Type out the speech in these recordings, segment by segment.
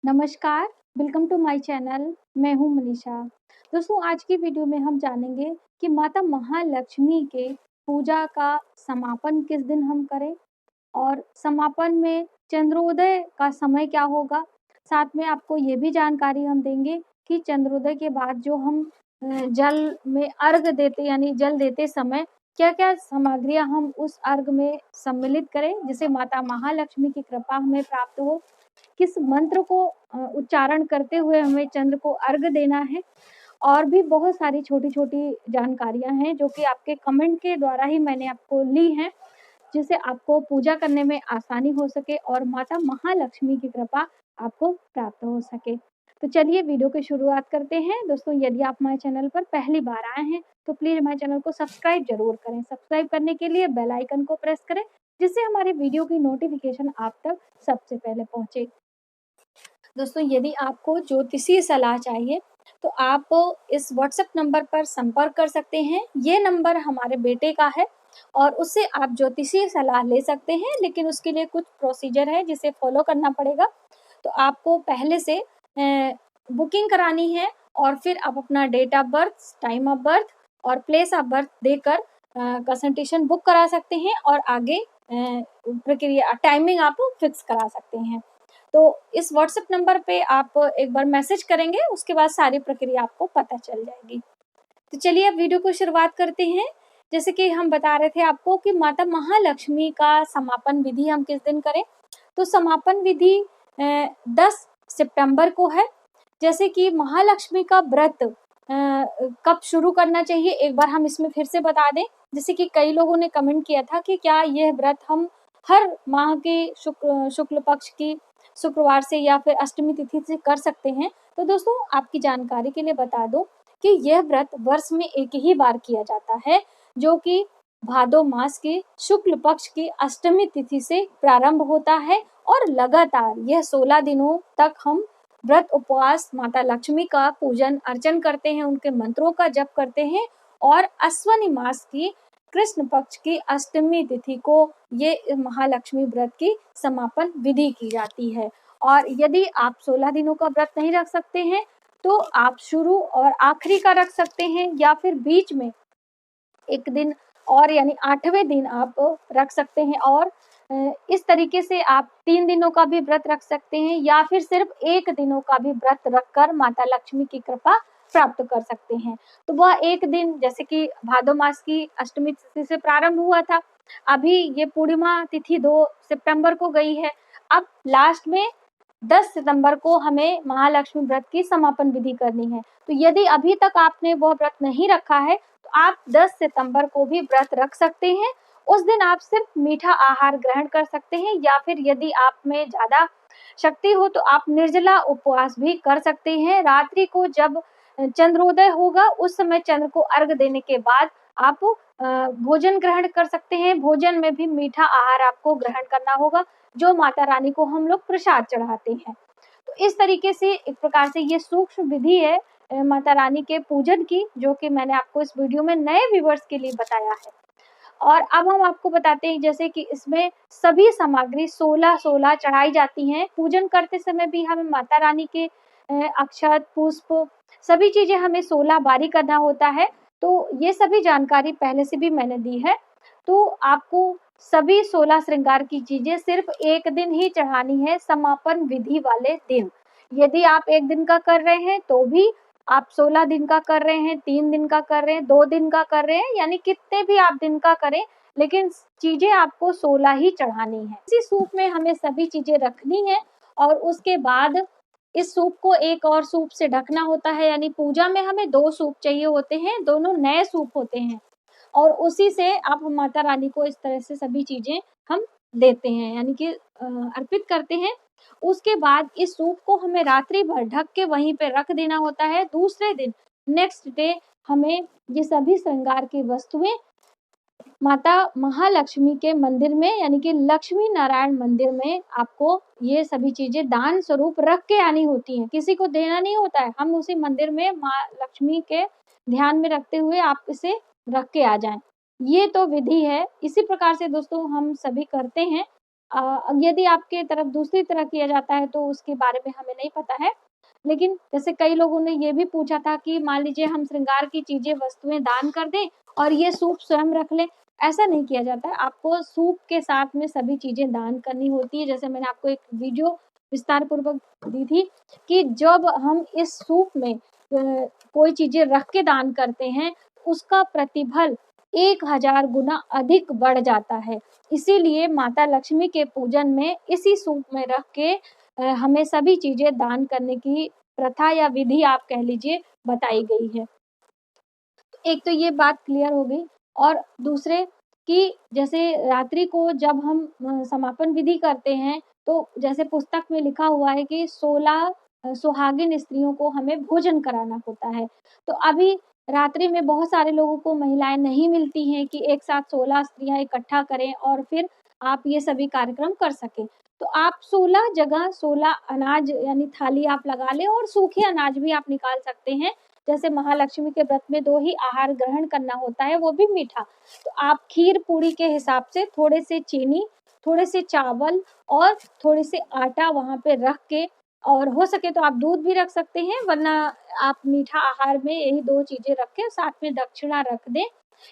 नमस्कार, welcome to my channel. मैं हूं मनीषा। दोस्तों, आज की वीडियो में हम जानेंगे कि माता महालक्ष्मी के पूजा का समापन किस दिन हम करें और समापन में चंद्रोदय का समय क्या होगा। साथ में आपको ये भी जानकारी हम देंगे कि चंद्रोदय के बाद जो हम जल में अर्घ देते यानी जल देते समय क्या-क्या सामग्रियाँ हम उस अर्घ में सम्मिलित करें, जिससे माता महालक्ष्मी की कृपा हमें प्राप्त हो। किस मंत्र को उच्चारण करते हुए हमें चंद्र को अर्घ देना है और भी बहुत सारी छोटी-छोटी जानकारियाँ हैं जो कि आपके कमेंट के द्वारा ही मैंने आपको ली हैं, जिससे आपको पूजा करने में आसानी हो सके और माता महालक्ष्मी की कृपा आपको प्राप्त हो सके। तो चलिए वीडियो की शुरुआत करते हैं। दोस्तों, यदि आप हमारे चैनल पर पहली बार आए हैं तो प्लीज़ हमारे चैनल को सब्सक्राइब ज़रूर करें। सब्सक्राइब करने के लिए बेल आइकन को प्रेस करें, जिससे हमारे वीडियो की नोटिफ़िकेशन आप तक सबसे पहले पहुँचे। दोस्तों, यदि आपको ज्योतिषीय सलाह चाहिए तो आप इस व्हाट्सएप नंबर पर संपर्क कर सकते हैं। ये नंबर हमारे बेटे का है और उससे आप ज्योतिषीय सलाह ले सकते हैं, लेकिन उसके लिए कुछ प्रोसीजर है जिसे फॉलो करना पड़ेगा। तो आपको पहले से बुकिंग करानी है और फिर आप अपना date of birth, time of birth और प्लेस ऑफ बर्थ देकर कंसल्टेशन बुक करा सकते हैं और आगे प्रक्रिया टाइमिंग आप फिक्स करा सकते हैं। तो इस व्हाट्सएप नंबर पे आप एक बार मैसेज करेंगे, उसके बाद सारी प्रक्रिया आपको पता चल जाएगी। तो चलिए अब वीडियो को शुरुआत करते हैं। जैसे कि हम बता रहे थे आपको कि माता महालक्ष्मी का समापन विधि हम किस दिन करें। तो समापन विधि 10 सितंबर को है। जैसे कि महालक्ष्मी का व्रत कब शुरू करना चाहिए, एक बार हम इसमें फिर से बता दें। जैसे कि कई लोगों ने कमेंट किया था कि क्या यह व्रत हम हर माह के शुक्ल पक्ष की शुक्रवार से या फिर अष्टमी तिथि से कर सकते हैं। तो दोस्तों, आपकी जानकारी के लिए बता दूं कि यह व्रत वर्ष में एक ही बार किया जाता है, जो कि भादो मास की शुक्ल पक्ष की अष्टमी तिथि से प्रारंभ होता है और लगातार यह 16 दिनों तक हम व्रत उपवास माता लक्ष्मी का पूजन अर्चन करते हैं, उनके मंत्रों का जप करते हैं और अश्वनी मास की कृष्ण पक्ष की अष्टमी तिथि को ये महालक्ष्मी व्रत की समापन विधि की जाती है। और यदि आप 16 दिनों का व्रत नहीं रख सकते हैं तो आप शुरू और आखिरी का रख सकते हैं या फिर बीच में एक दिन और यानी 8वें दिन आप रख सकते हैं और इस तरीके से आप 3 दिनों का भी व्रत रख सकते हैं या फिर सिर्फ 1 दिनों का भी व्रत रखकर माता लक्ष्मी की कृपा प्राप्त कर सकते हैं। तो वह एक दिन जैसे कि भादो मास की अष्टमी तिथि से प्रारंभ हुआ था, अभी ये पूर्णिमा तिथि 2 सितंबर को गई है। अब लास्ट में 10 सितंबर को हमें महालक्ष्मी व्रत की समापन विधि करनी है। तो यदि अभी तक आपने वह व्रत नहीं रखा है तो आप 10 सितंबर को भी व्रत रख सकते हैं। उस दिन आप सिर्फ मीठा आहार ग्रहण कर सकते हैं या फिर यदि आप में ज़्यादा शक्ति हो तो आप निर्जला उपवास भी कर सकते हैं। रात्रि को जब चंद्रोदय होगा उस समय चंद्र को अर्घ देने के बाद आप भोजन ग्रहण कर सकते हैं। भोजन में भी मीठा आहार आपको ग्रहण करना होगा, जो माता रानी को हम लोग प्रसाद चढ़ाते हैं। तो इस तरीके से एक प्रकार से ये सूक्ष्म विधि है माता रानी के पूजन की, जो कि मैंने आपको इस वीडियो में नए व्यूवर्स के लिए बताया है। और अब हम आपको बताते हैं जैसे कि इसमें सभी सामग्री 16-16 चढ़ाई जाती हैं। पूजन करते समय भी हमें माता रानी के अक्षत, पुष्प सभी चीज़ें हमें 16 बारी करना होता है। तो ये सभी जानकारी पहले से भी मैंने दी है। तो आपको सभी 16 श्रृंगार की चीज़ें सिर्फ एक दिन ही चढ़ानी है, समापन विधि वाले दिन। यदि आप 1 दिन का कर रहे हैं तो भी आप 16 दिन का कर रहे हैं, 3 दिन का कर रहे हैं, 2 दिन का कर रहे हैं, यानी कितने भी आप दिन का करें, लेकिन चीज़ें आपको 16 ही चढ़ानी है। इसी सूप में हमें सभी चीज़ें रखनी है और उसके बाद इस सूप को एक और सूप से ढकना होता है, यानी पूजा में हमें 2 सूप चाहिए होते हैं, दोनों नए सूप होते हैं और उसी से आप माता रानी को इस तरह से सभी चीज़ें हम देते हैं, यानी कि अर्पित करते हैं। उसके बाद इस सूप को हमें रात्रि भर ढक के वहीं पे रख देना होता है। दूसरे दिन नेक्स्ट डे हमें ये सभी श्रृंगार की वस्तुएं माता महालक्ष्मी के मंदिर में यानी कि लक्ष्मी नारायण मंदिर में आपको ये सभी चीजें दान स्वरूप रख के आनी होती हैं, किसी को देना नहीं होता है। हम उसी मंदिर में माँ लक्ष्मी के ध्यान में रखते हुए आप इसे रख के आ जाएं। ये तो विधि है। इसी प्रकार से दोस्तों हम सभी करते हैं यदि आपके तरफ दूसरी तरह किया जाता है तो उसके बारे में हमें नहीं पता है। लेकिन जैसे कई लोगों ने ये भी पूछा था कि मान लीजिए हम श्रृंगार की चीजें, वस्तुएं दान कर दें और ये सूप स्वयं रख लें। ऐसा नहीं किया जाता है, आपको सूप के साथ में सभी चीजें दान करनी होती है। जैसे मैंने आपको एक वीडियो विस्तार पूर्वक दी थी कि जब हम इस सूप में कोई चीजें रख के दान करते हैं, उसका प्रतिफल 1000 गुना अधिक बढ़ जाता है। इसीलिए माता लक्ष्मी के पूजन में इसी सूप में रख के हमें सभी चीजें दान करने की प्रथा या विधि आप कह लीजिए बताई गई है। एक तो ये बात क्लियर हो गई। और दूसरे कि जैसे रात्रि को जब हम समापन विधि करते हैं तो जैसे पुस्तक में लिखा हुआ है कि 16 सुहागिन स्त्रियों को हमें भोजन कराना होता है। तो अभी रात्रि में बहुत सारे लोगों को महिलाएं नहीं मिलती हैं कि एक साथ 16 स्त्रियां इकट्ठा करें और फिर आप ये सभी कार्यक्रम कर सकें। तो आप 16 जगह 16 अनाज यानी थाली आप लगा लें और सूखे अनाज भी आप निकाल सकते हैं। जैसे महालक्ष्मी के व्रत में 2 ही आहार ग्रहण करना होता है, वो भी मीठा। तो आप खीर पूरी के हिसाब से थोड़े से चीनी, थोड़े से चावल और थोड़े से आटा वहाँ पे रख के, और हो सके तो आप दूध भी रख सकते हैं, वरना आप मीठा आहार में यही 2 चीजें रख के साथ में दक्षिणा रख दें।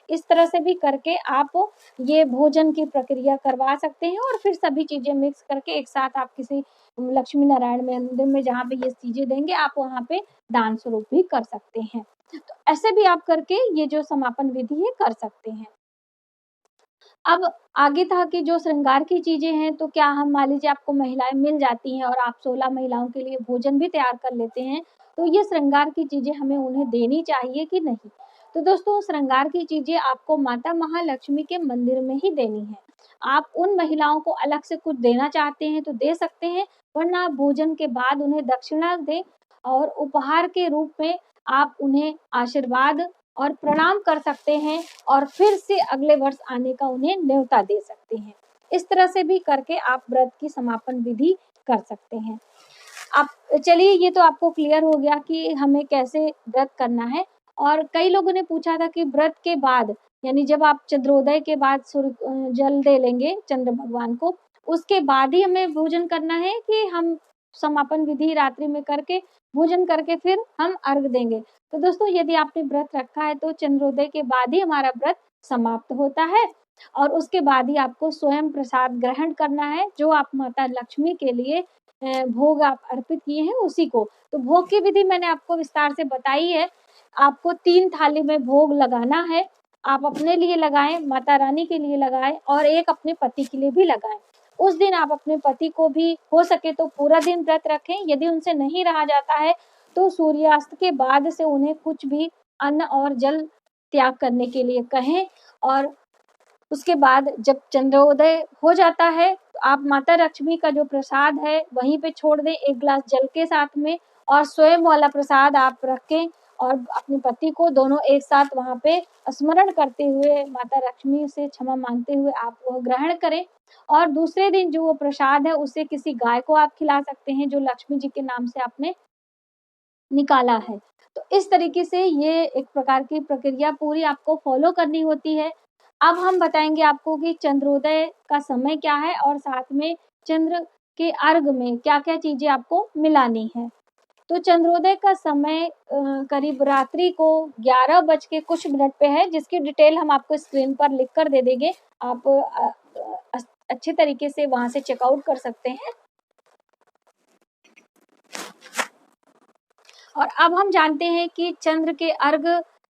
इस तरह से भी करके आप ये भोजन की प्रक्रिया करवा सकते हैं और फिर सभी चीजें मिक्स करके एक साथ आप किसी लक्ष्मी नारायण मंदिर में जहाँ पे ये चीजें देंगे, आप वहाँ पे दान स्वरूप भी कर सकते हैं। तो ऐसे भी आप करके ये जो समापन विधि है कर सकते हैं। अब आगे था कि जो श्रृंगार की चीजें हैं, तो क्या हम मान लीजिए आपको महिलाएं मिल जाती हैं और आप 16 महिलाओं के लिए भोजन भी तैयार कर लेते हैं, तो ये श्रृंगार की चीजें हमें उन्हें देनी चाहिए कि नहीं? तो दोस्तों, श्रृंगार की चीजें आपको माता महालक्ष्मी के मंदिर में ही देनी है। आप उन महिलाओं को अलग से कुछ देना चाहते हैं तो दे सकते हैं, वरना आप भोजन के बाद उन्हें दक्षिणा दें और उपहार के रूप में आप उन्हें आशीर्वाद और प्रणाम कर सकते हैं और फिर से अगले वर्ष आने का उन्हें न्योता दे सकते हैं। इस तरह से भी करके आप व्रत की समापन विधि कर सकते हैं। अब चलिए, ये तो आपको क्लियर हो गया कि हमें कैसे व्रत करना है। और कई लोगों ने पूछा था कि व्रत के बाद, यानी जब आप चंद्रोदय के बाद सूर्य जल दे लेंगे चंद्र भगवान को, उसके बाद ही हमें भोजन करना है कि हम समापन विधि रात्रि में करके भोजन करके फिर हम अर्घ देंगे? तो दोस्तों, यदि आपने व्रत रखा है तो चंद्रोदय के बाद ही हमारा व्रत समाप्त होता है और उसके बाद ही आपको स्वयं प्रसाद ग्रहण करना है, जो आप माता लक्ष्मी के लिए भोग आप अर्पित किए हैं उसी को। तो भोग की विधि मैंने आपको विस्तार से बताई है। आपको 3 थाली में भोग लगाना है। आप अपने लिए लगाएं, माता रानी के लिए लगाएं और एक अपने पति के लिए भी लगाएं। उस दिन आप अपने पति को भी हो सके तो पूरा दिन व्रत रखें। यदि उनसे नहीं रहा जाता है तो सूर्यास्त के बाद से उन्हें कुछ भी अन्न और जल त्याग करने के लिए कहें। और उसके बाद जब चंद्रोदय हो जाता है तो आप माता लक्ष्मी का जो प्रसाद है वहीं पे छोड़ दें, 1 गिलास जल के साथ में, और स्वयं वाला प्रसाद आप रखें और अपने पति को दोनों एक साथ वहाँ पे स्मरण करते हुए, माता लक्ष्मी से क्षमा मांगते हुए आप वह ग्रहण करें। और दूसरे दिन जो वो प्रसाद है उसे किसी गाय को आप खिला सकते हैं जो लक्ष्मी जी के नाम से आपने निकाला है। तो इस तरीके से ये एक प्रकार की प्रक्रिया पूरी आपको फॉलो करनी होती है। अब हम बताएंगे आपको कि चंद्रोदय का समय क्या है और साथ में चंद्र के अर्घ में क्या-क्या चीजें आपको मिलानी है। तो चंद्रोदय का समय करीब रात्रि को 11 बज के कुछ मिनट पे है, जिसकी डिटेल हम आपको स्क्रीन पर लिख कर दे देंगे। आप अच्छे तरीके से वहां से चेकआउट कर सकते हैं। और अब हम जानते हैं कि चंद्र के अर्घ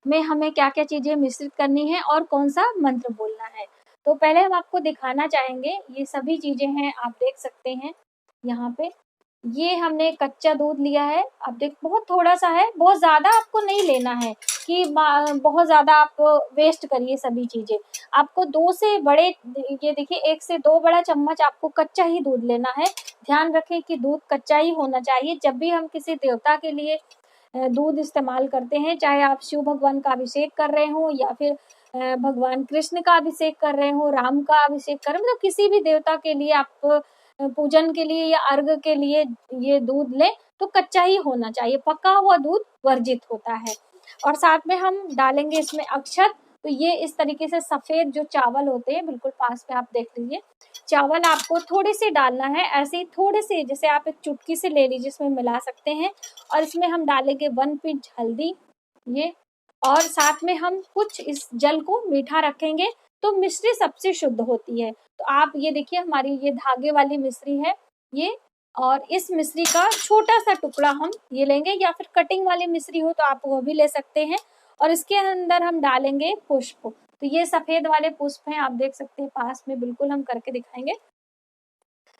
में हमें क्या-क्या चीजें मिश्रित करनी है और कौन सा मंत्र बोलना है। तो पहले हम आपको दिखाना चाहेंगे, ये सभी चीजें हैं, आप देख सकते हैं यहाँ पे। ये हमने कच्चा दूध लिया है, आप देख बहुत थोड़ा सा है, बहुत ज्यादा आपको नहीं लेना है कि बहुत ज्यादा आप वेस्ट करिए सभी चीजें। आपको 2 से बड़े, ये देखिए 1 से 2 बड़ा चम्मच आपको कच्चा ही दूध लेना है। ध्यान रखें कि दूध कच्चा ही होना चाहिए। जब भी हम किसी देवता के लिए दूध इस्तेमाल करते हैं, चाहे आप शिव भगवान का अभिषेक कर रहे हो या फिर भगवान कृष्ण का अभिषेक कर रहे हो, राम का अभिषेक कर रहे हो, मतलब किसी भी देवता के लिए आप पूजन के लिए या अर्घ के लिए ये दूध लें तो कच्चा ही होना चाहिए, पका हुआ दूध वर्जित होता है। और साथ में हम डालेंगे इसमें अक्षत। तो ये इस तरीके से सफेद जो चावल होते हैं, बिल्कुल पास में आप देख लीजिए, चावल आपको थोड़े से डालना है, ऐसे ही थोड़े से, जैसे आप एक चुटकी से ले लीजिए, इसमें मिला सकते हैं। और इसमें हम डालेंगे 1 पिंच हल्दी ये, और साथ में हम कुछ इस जल को मीठा रखेंगे, तो मिश्री सबसे शुद्ध होती है। तो आप ये देखिए, हमारी ये धागे वाली मिश्री है ये, और इस मिश्री का छोटा सा टुकड़ा हम ये लेंगे, या फिर कटिंग वाली मिश्री हो तो आप वो भी ले सकते हैं। और इसके अंदर हम डालेंगे पुष्प। तो ये सफेद वाले पुष्प हैं, आप देख सकते हैं पास में, बिल्कुल हम करके दिखाएंगे।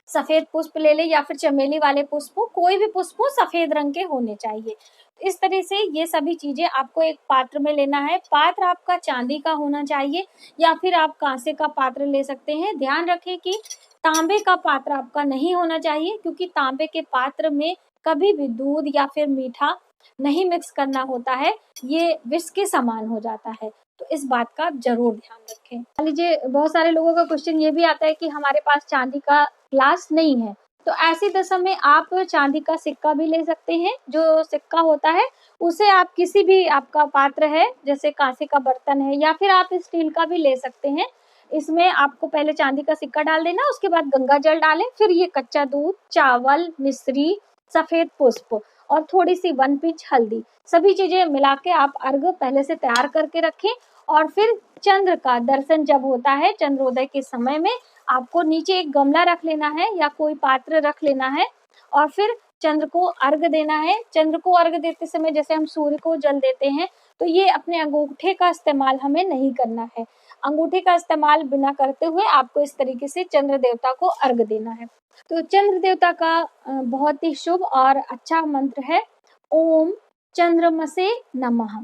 सफेद पुष्प ले ले या फिर चमेली वाले पुष्प, कोई भी पुष्प हो, सफेद रंग के होने चाहिए। इस तरह से ये सभी चीजें आपको एक पात्र में लेना है। पात्र आपका चांदी का होना चाहिए या फिर आप कांसे का पात्र ले सकते हैं। ध्यान रखें कि तांबे का पात्र आपका नहीं होना चाहिए, क्योंकि तांबे के पात्र में कभी भी दूध या फिर मीठा नहीं मिक्स करना होता है, ये विष के समान हो जाता है। तो इस बात का आप जरूर ध्यान रखें। मान लीजिए बहुत सारे लोगों का क्वेश्चन ये भी आता है कि हमारे पास चांदी का ग्लास नहीं है, तो ऐसी दशा में आप चांदी का सिक्का भी ले सकते हैं। जो सिक्का होता है उसे आप किसी भी, आपका पात्र है जैसे कांसे का बर्तन है या फिर आप स्टील का भी ले सकते हैं। इसमें आपको पहले चांदी का सिक्का डाल देना, उसके बाद गंगा जल डालें, फिर ये कच्चा दूध, चावल, मिश्री, सफेद पुष्प और थोड़ी सी 1 पिंच हल्दी, सभी चीजें मिला के आप अर्घ पहले से तैयार करके रखें। और फिर चंद्र का दर्शन जब होता है, चंद्रोदय के समय में, आपको नीचे एक गमला रख लेना है या कोई पात्र रख लेना है, और फिर चंद्र को अर्घ देना है। चंद्र को अर्घ देते समय जैसे हम सूर्य को जल देते हैं, तो ये अपने अंगूठे का इस्तेमाल हमें नहीं करना है। अंगूठे का इस्तेमाल बिना करते हुए आपको इस तरीके से चंद्र देवता को अर्घ देना है। तो चंद्र देवता का बहुत ही शुभ और अच्छा मंत्र है, ओम चंद्रमसे नमः।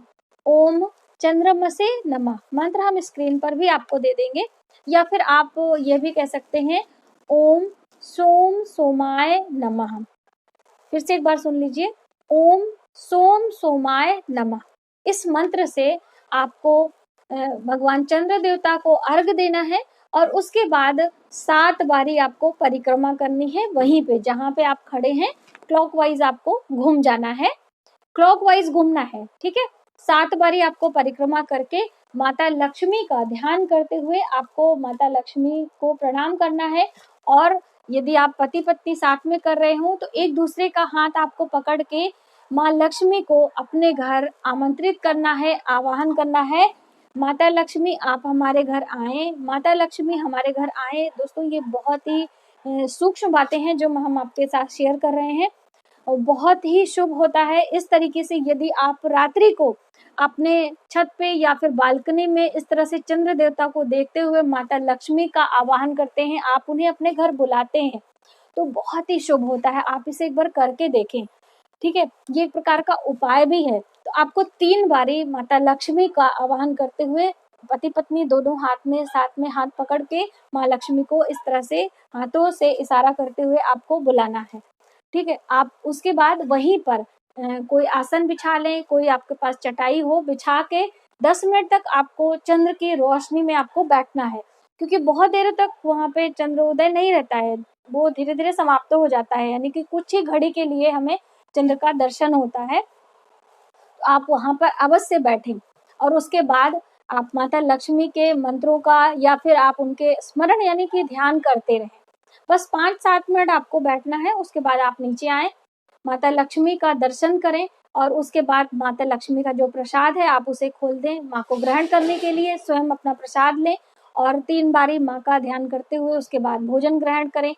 ओम चंद्रमसे नमः मंत्र हम स्क्रीन पर भी आपको दे देंगे, या फिर आप ये भी कह सकते हैं, ओम सोम सोमाय नमः। फिर से एक बार सुन लीजिए, ओम सोम सोमाय नमः। इस मंत्र से आपको भगवान चंद्र देवता को अर्घ देना है, और उसके बाद 7 बारी आपको परिक्रमा करनी है। वहीं पे जहाँ पे आप खड़े हैं क्लॉकवाइज आपको घूम जाना है, क्लॉकवाइज घूमना है, ठीक है। 7 बारी आपको परिक्रमा करके माता लक्ष्मी का ध्यान करते हुए आपको माता लक्ष्मी को प्रणाम करना है। और यदि आप पति पत्नी साथ में कर रहे हो तो एक दूसरे का हाथ आपको पकड़ के माँ लक्ष्मी को अपने घर आमंत्रित करना है, आवाहन करना है, माता लक्ष्मी आप हमारे घर आए, माता लक्ष्मी हमारे घर आए। दोस्तों ये बहुत ही सूक्ष्म बातें हैं जो हम आपके साथ शेयर कर रहे हैं, और बहुत ही शुभ होता है। इस तरीके से यदि आप रात्रि को अपने छत पे या फिर बालकनी में इस तरह से चंद्र देवता को देखते हुए माता लक्ष्मी का आवाहन करते हैं, आप उन्हें अपने घर बुलाते हैं, तो बहुत ही शुभ होता है। आप इसे एक बार करके देखें, ठीक है। ये एक प्रकार का उपाय भी है। तो आपको 3 बारी माता लक्ष्मी का आवाहन करते हुए पति पत्नी दोनों हाथ में साथ में हाथ पकड़ के माँ लक्ष्मी को इस तरह से हाथों से इशारा करते हुए आपको बुलाना है, ठीक है। आप उसके बाद वहीं पर कोई आसन बिछा लें, कोई आपके पास चटाई हो, बिछा के 10 मिनट तक आपको चंद्र की रोशनी में आपको बैठना है, क्योंकि बहुत देर तक वहाँ पे चंद्रोदय नहीं रहता है, वो धीरे धीरे समाप्त हो जाता है, यानी कि कुछ ही घड़ी के लिए हमें चंद्र का दर्शन होता है। तो आप वहाँ पर अवश्य बैठें, और उसके बाद आप माता लक्ष्मी के मंत्रों का या फिर आप उनके स्मरण यानी कि ध्यान करते रहें। बस 5-7 मिनट आपको बैठना है। उसके बाद आप नीचे आए, माता लक्ष्मी का दर्शन करें, और उसके बाद माता लक्ष्मी का जो प्रसाद है आप उसे खोल दें, माँ को ग्रहण करने के लिए स्वयं अपना प्रसाद लें, और 3 बारी माँ का ध्यान करते हुए उसके बाद भोजन ग्रहण करें।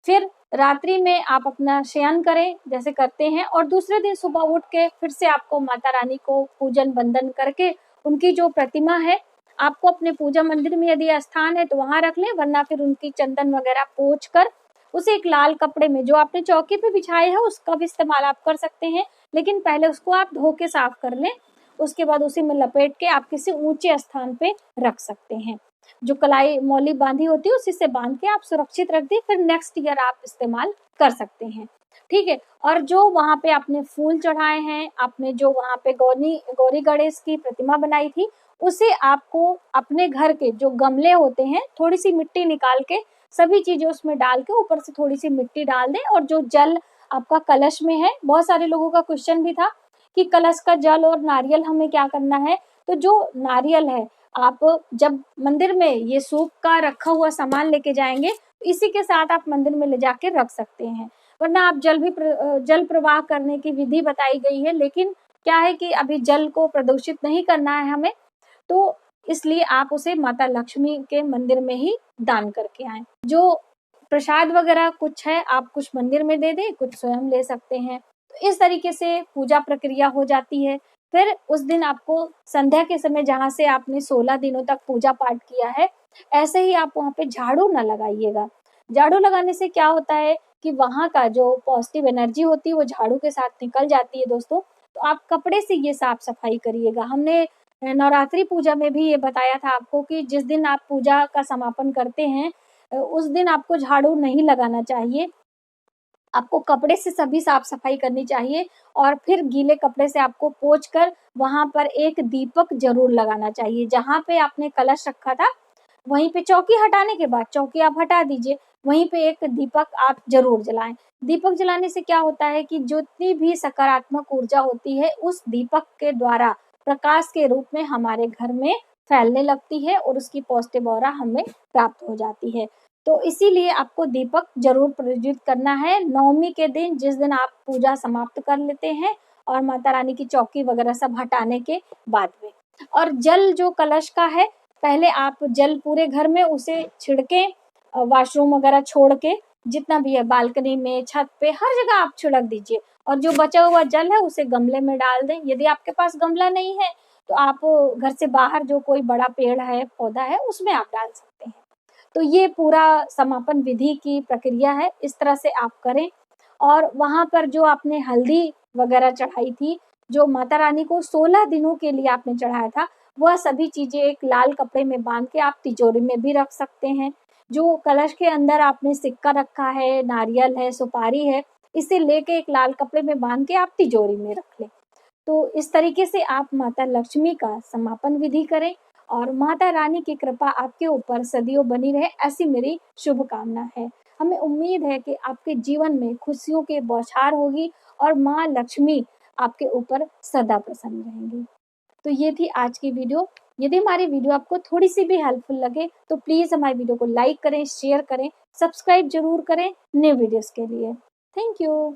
फिर रात्रि में आप अपना शयन करें जैसे करते हैं, और दूसरे दिन सुबह उठ के फिर से आपको माता रानी को पूजन वंदन करके उनकी जो प्रतिमा है, आपको अपने पूजा मंदिर में यदि स्थान है तो वहां रख लें, वरना फिर उनकी चंदन वगैरह पोंछ कर उसे एक लाल कपड़े में, जो आपने चौकी पे बिछाए है उसका भी इस्तेमाल आप कर सकते हैं, लेकिन पहले उसको आप धो के साफ कर लें। उसके बाद उसी में लपेट के आप किसी ऊंचे स्थान पे रख सकते हैं। जो कलाई मौली बांधी होती है उसी से बांध के आप सुरक्षित रख दें, फिर नेक्स्ट ईयर आप इस्तेमाल कर सकते हैं, ठीक है। और जो वहाँ पे आपने फूल चढ़ाए हैं, आपने जो वहाँ पे गौरी गणेश की प्रतिमा बनाई थी, उसे आपको अपने घर के जो गमले होते हैं, थोड़ी सी मिट्टी निकाल के सभी चीजें उसमें डाल के ऊपर से थोड़ी सी मिट्टी डाल दें, और जो जल आपका कलश में है, बहुत सारे लोगों का क्वेश्चन भी था कि कलश का जल और नारियल हमें क्या करना है। तो जो नारियल है, आप जब मंदिर में ये सूप का रखा हुआ सामान लेके जाएंगे, तो इसी के साथ आप मंदिर में ले जाके रख सकते हैं। वरना आप जल प्रवाह करने की विधि बताई गई है, लेकिन क्या है कि अभी जल को प्रदूषित नहीं करना है हमें, तो इसलिए आप उसे माता लक्ष्मी के मंदिर में ही दान करके आए। जो प्रसाद वगैरह कुछ है आप कुछ मंदिर में दे दें, कुछ स्वयं ले सकते हैं। तो इस तरीके से पूजा प्रक्रिया हो जाती है। फिर उस दिन आपको संध्या के समय जहाँ से आपने 16 दिनों तक पूजा पाठ किया है, ऐसे ही आप वहाँ पे झाड़ू ना लगाइएगा। झाड़ू लगाने से क्या होता है कि वहाँ का जो पॉजिटिव एनर्जी होती है वो झाड़ू के साथ निकल जाती है दोस्तों। तो आप कपड़े से ये साफ सफाई करिएगा। हमने नवरात्रि पूजा में भी ये बताया था आपको कि जिस दिन आप पूजा का समापन करते हैं उस दिन आपको झाड़ू नहीं लगाना चाहिए, आपको कपड़े से सभी साफ सफाई करनी चाहिए और फिर गीले कपड़े से आपको पोंछ कर वहां पर एक दीपक जरूर लगाना चाहिए। जहां पे आपने कलश रखा था वहीं पे चौकी हटाने के बाद, चौकी आप हटा दीजिए, वहीं पे एक दीपक आप जरूर जलाएं। दीपक जलाने से क्या होता है कि जितनी भी सकारात्मक ऊर्जा होती है उस दीपक के द्वारा प्रकाश के रूप में हमारे घर में फैलने लगती है और उसकी पॉजिटिव ऑरा हमें प्राप्त हो जाती है। तो इसीलिए आपको दीपक जरूर प्रज्वलित करना है नवमी के दिन, जिस दिन आप पूजा समाप्त कर लेते हैं और माता रानी की चौकी वगैरह सब हटाने के बाद में। और जल जो कलश का है, पहले आप जल पूरे घर में उसे छिड़के, वॉशरूम वगैरह छोड़ के जितना भी है बालकनी में, छत पे, हर जगह आप छिड़क दीजिए। और जो बचा हुआ जल है उसे गमले में डाल दें। यदि आपके पास गमला नहीं है तो आप घर से बाहर जो कोई बड़ा पेड़ है, पौधा है, उसमें आप डाल सकते हैं। तो ये पूरा समापन विधि की प्रक्रिया है, इस तरह से आप करें। और वहां पर जो आपने हल्दी वगैरह चढ़ाई थी, जो माता रानी को 16 दिनों के लिए आपने चढ़ाया था, वह सभी चीजें एक लाल कपड़े में बांध के आप तिजोरी में भी रख सकते हैं। जो कलश के अंदर आपने सिक्का रखा है, नारियल है, सुपारी है, इसे लेके एक लाल कपड़े में बांध के आप तिजोरी में रख लें। तो इस तरीके से आप माता लक्ष्मी का समापन विधि करें और माता रानी की कृपा आपके ऊपर सदियों बनी रहे, ऐसी मेरी शुभकामना है। हमें उम्मीद है कि आपके जीवन में खुशियों के बौछार होगी और माँ लक्ष्मी आपके ऊपर सदा प्रसन्न रहेंगी। तो ये थी आज की वीडियो। यदि हमारी वीडियो आपको थोड़ी सी भी हेल्पफुल लगे तो प्लीज़ हमारी वीडियो को लाइक करें, शेयर करें, सब्सक्राइब जरूर करें नए वीडियोस के लिए। Thank you.